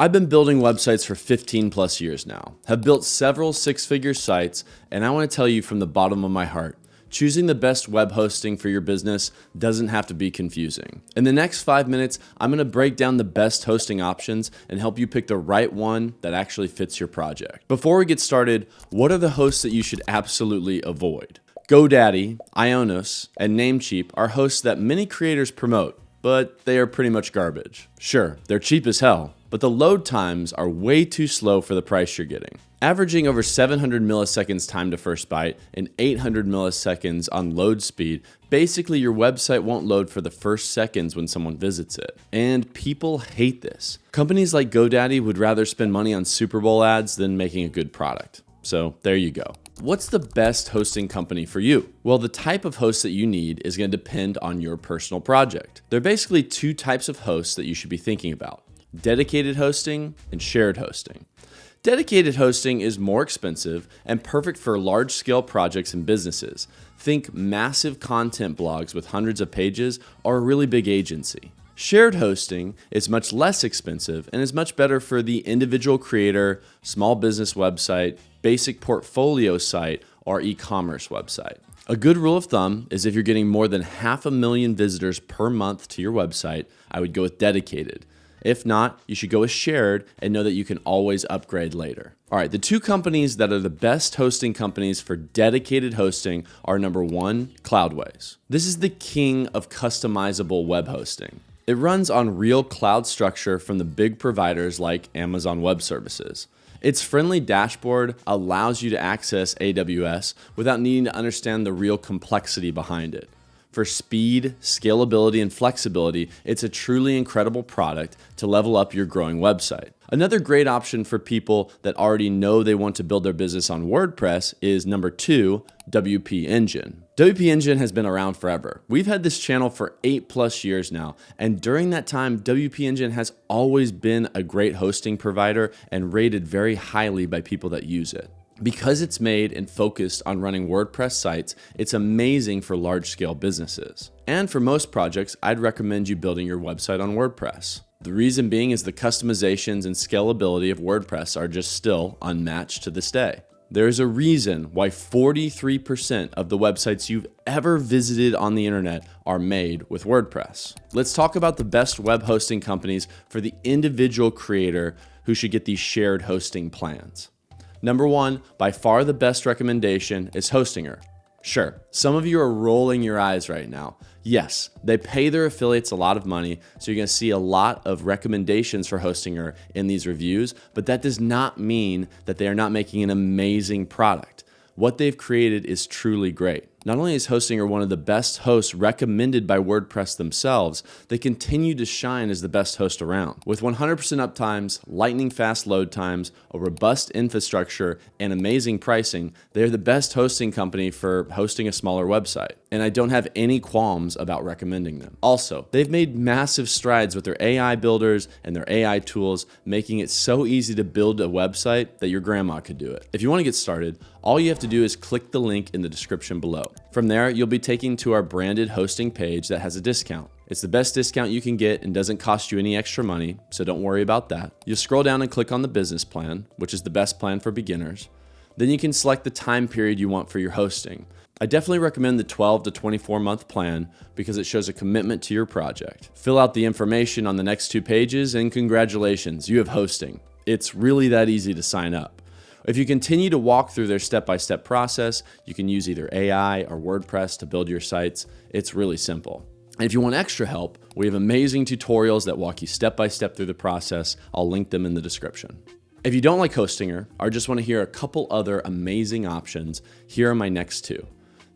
I've been building websites for 15 plus years now, have built several six-figure sites, and I want to tell you from the bottom of my heart, choosing the best web hosting for your business doesn't have to be confusing. In the next 5 minutes, I'm going to break down the best hosting options and help you pick the right one that actually fits your project. Before we get started, what are the hosts that you should absolutely avoid? GoDaddy, Ionos, and Namecheap are hosts that many creators promote, but they are pretty much garbage. Sure, they're cheap as hell, but the load times are way too slow for the price you're getting. Averaging over 700 milliseconds time to first byte and 800 milliseconds on load speed, basically your website won't load for the first seconds when someone visits it. And people hate this. Companies like GoDaddy would rather spend money on Super Bowl ads than making a good product. So there you go. What's the best hosting company for you? Well, the type of host that you need is going to depend on your personal project. There are basically two types of hosts that you should be thinking about: dedicated hosting and shared hosting. Dedicated hosting is more expensive and perfect for large-scale projects and businesses. Think massive content blogs with hundreds of pages or a really big agency. Shared hosting is much less expensive and is much better for the individual creator, small business website, basic portfolio site, or e-commerce website. A good rule of thumb is if you're getting more than 500,000 visitors per month to your website, I would go with dedicated. If not, you should go with shared and know that you can always upgrade later. All right, the two companies that are the best hosting companies for dedicated hosting are number one, Cloudways. This is the king of customizable web hosting. It runs on real cloud structure from the big providers like Amazon Web Services. Its friendly dashboard allows you to access AWS without needing to understand the real complexity behind it. For speed, scalability, and flexibility, it's a truly incredible product to level up your growing website. Another great option for people that already know they want to build their business on WordPress is number two, WP Engine. WP Engine has been around forever. We've had this channel for 8+ years now, and during that time, WP Engine has always been a great hosting provider and rated very highly by people that use it. Because it's made and focused on running WordPress sites, it's amazing for large-scale businesses. And for most projects, I'd recommend you building your website on WordPress. The reason being is the customizations and scalability of WordPress are just still unmatched to this day. There is a reason why 43% of the websites you've ever visited on the internet are made with WordPress. Let's talk about the best web hosting companies for the individual creator who should get these shared hosting plans. Number one, by far the best recommendation is Hostinger. Sure, some of you are rolling your eyes right now. Yes, they pay their affiliates a lot of money, so you're going to see a lot of recommendations for Hostinger in these reviews, but that does not mean that they are not making an amazing product. What they've created is truly great. Not only is Hostinger one of the best hosts recommended by WordPress themselves, they continue to shine as the best host around. With 100% uptimes, lightning fast load times, a robust infrastructure, and amazing pricing, they're the best hosting company for hosting a smaller website. And I don't have any qualms about recommending them. Also, they've made massive strides with their AI builders and their AI tools, making it so easy to build a website that your grandma could do it. If you want to get started, all you have to do is click the link in the description below. From there, you'll be taken to our branded hosting page that has a discount. It's the best discount you can get and doesn't cost you any extra money, so don't worry about that. You'll scroll down and click on the business plan, which is the best plan for beginners. Then you can select the time period you want for your hosting. I definitely recommend the 12 to 24 month plan because it shows a commitment to your project. Fill out the information on the next 2 pages and congratulations, you have hosting. It's really that easy to sign up. If you continue to walk through their step-by-step process, you can use either AI or WordPress to build your sites. It's really simple. And if you want extra help, we have amazing tutorials that walk you step-by-step through the process. I'll link them in the description. If you don't like Hostinger or just want to hear a couple other amazing options, here are my next 2.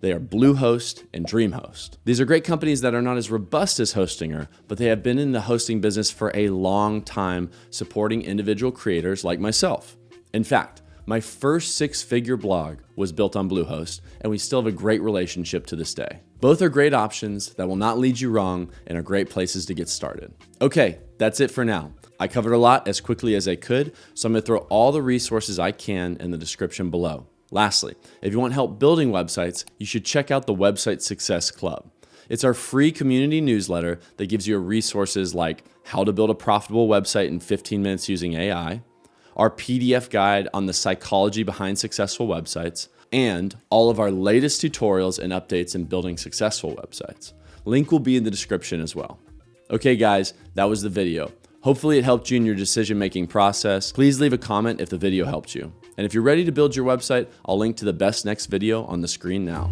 They are Bluehost and DreamHost. These are great companies that are not as robust as Hostinger, but they have been in the hosting business for a long time, supporting individual creators like myself. In fact, my first 6-figure blog was built on Bluehost, and we still have a great relationship to this day. Both are great options that will not lead you wrong and are great places to get started. Okay, that's it for now. I covered a lot as quickly as I could, so I'm going to throw all the resources I can in the description below. Lastly, if you want help building websites, you should check out the Website Success Club. It's our free community newsletter that gives you resources like how to build a profitable website in 15 minutes using AI, our PDF guide on the psychology behind successful websites, and all of our latest tutorials and updates in building successful websites. Link will be in the description as well. Okay guys, that was the video. Hopefully it helped you in your decision-making process. Please leave a comment if the video helped you. And if you're ready to build your website, I'll link to the best next video on the screen now.